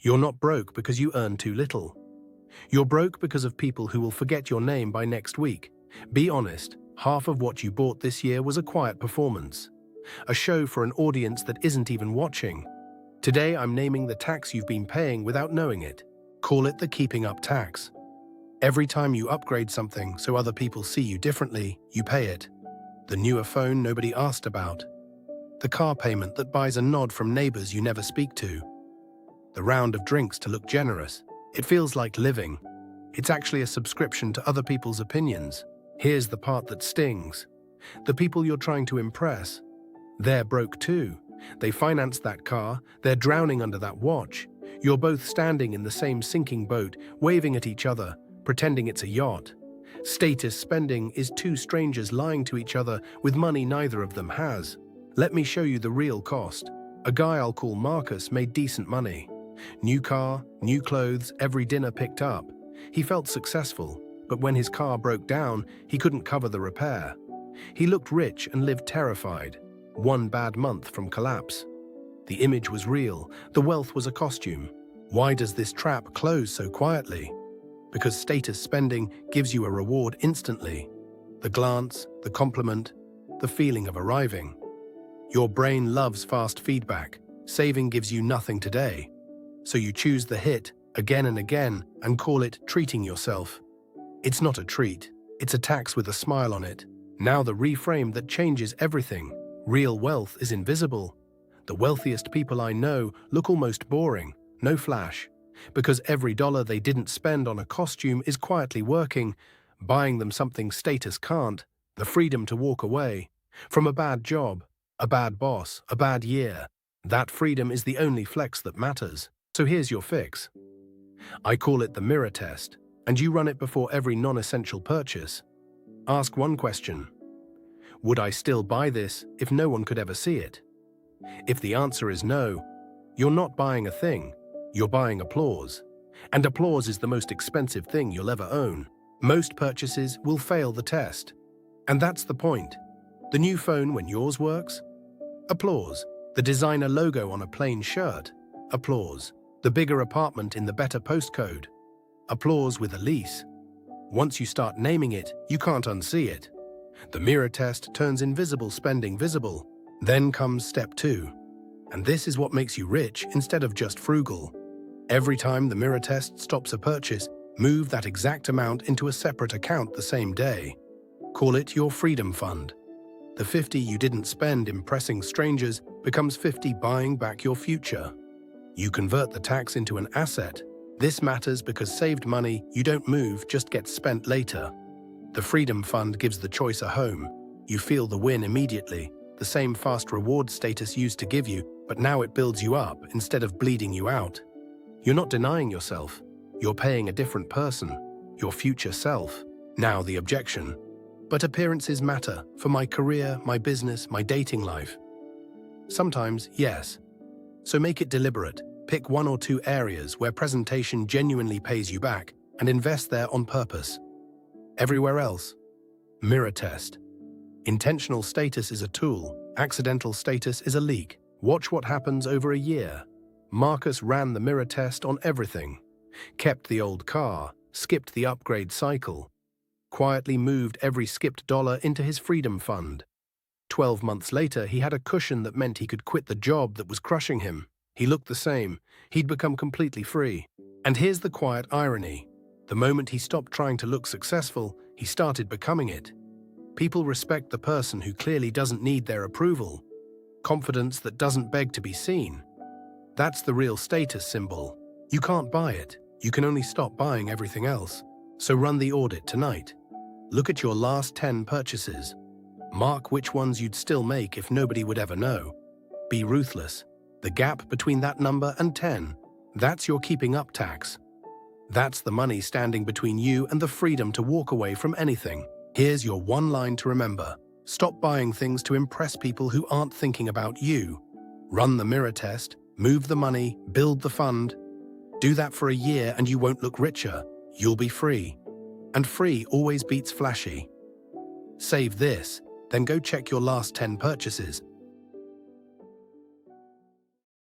You're not broke because you earn too little. You're broke because of people who will forget your name by next week. Be honest, half of what you bought this year was a quiet performance. A show for an audience that isn't even watching. Today I'm naming the tax you've been paying without knowing it. Call it the keeping up tax. Every time you upgrade something so other people see you differently, you pay it. The newer phone nobody asked about. The car payment that buys a nod from neighbors you never speak to. The round of drinks to look generous. It feels like living. It's actually a subscription to other people's opinions. Here's the part that stings. The people you're trying to impress. They're broke too. They financed that car, they're drowning under that watch. You're both standing in the same sinking boat, waving at each other, pretending it's a yacht. Status spending is two strangers lying to each other with money neither of them has. Let me show you the real cost. A guy I'll call Marcus made decent money. New car, new clothes, every dinner picked up. He felt successful, but when his car broke down, he couldn't cover the repair. He looked rich and lived terrified. One bad month from collapse. The image was real, the wealth was a costume. Why does this trap close so quietly? Because status spending gives you a reward instantly. The glance, the compliment, the feeling of arriving. Your brain loves fast feedback. Saving gives you nothing today. So you choose the hit again and again and call it treating yourself. It's not a treat, it's a tax with a smile on it. Now the reframe that changes everything. Real wealth is invisible. The wealthiest people I know look almost boring, no flash, because every dollar they didn't spend on a costume is quietly working, buying them something status can't, the freedom to walk away. From a bad job, a bad boss, a bad year. That freedom is the only flex that matters. So here's your fix. I call it the mirror test, and you run it before every non-essential purchase. Ask one question. Would I still buy this if no one could ever see it? If the answer is no, you're not buying a thing, you're buying applause. And applause is the most expensive thing you'll ever own. Most purchases will fail the test. And that's the point. The new phone when yours works? Applause. The designer logo on a plain shirt? Applause. The bigger apartment in the better postcode? Applause with a lease. Once you start naming it, you can't unsee it. The mirror test turns invisible spending visible. Then comes step 2. And this is what makes you rich instead of just frugal. Every time the mirror test stops a purchase, move that exact amount into a separate account the same day. Call it your freedom fund. The 50 you didn't spend impressing strangers becomes 50 buying back your future. You convert the tax into an asset. This matters because saved money you don't move just gets spent later. The freedom fund gives the choice a home. You feel the win immediately, the same fast reward status used to give you, but now it builds you up instead of bleeding you out. You're not denying yourself. You're paying a different person, your future self. Now the objection. But appearances matter for my career, my business, my dating life. Sometimes, yes. So make it deliberate. Pick 1 or 2 areas where presentation genuinely pays you back and invest there on purpose. Everywhere else, mirror test. Intentional status is a tool, accidental status is a leak. Watch what happens over a year. Marcus ran the mirror test on everything. Kept the old car, skipped the upgrade cycle. Quietly moved every skipped dollar into his freedom fund. 12 months later, he had a cushion that meant he could quit the job that was crushing him. He looked the same. He'd become completely free. And here's the quiet irony. The moment he stopped trying to look successful, he started becoming it. People respect the person who clearly doesn't need their approval. Confidence that doesn't beg to be seen. That's the real status symbol. You can't buy it. You can only stop buying everything else. So run the audit tonight. Look at your last 10 purchases. Mark which ones you'd still make if nobody would ever know. Be ruthless. The gap between that number and 10, that's your keeping up tax. That's the money standing between you and the freedom to walk away from anything. Here's your one line to remember. Stop buying things to impress people who aren't thinking about you. Run the mirror test, move the money, build the fund. Do that for a year and you won't look richer. You'll be free. And free always beats flashy. Save this, then go check your last 10 purchases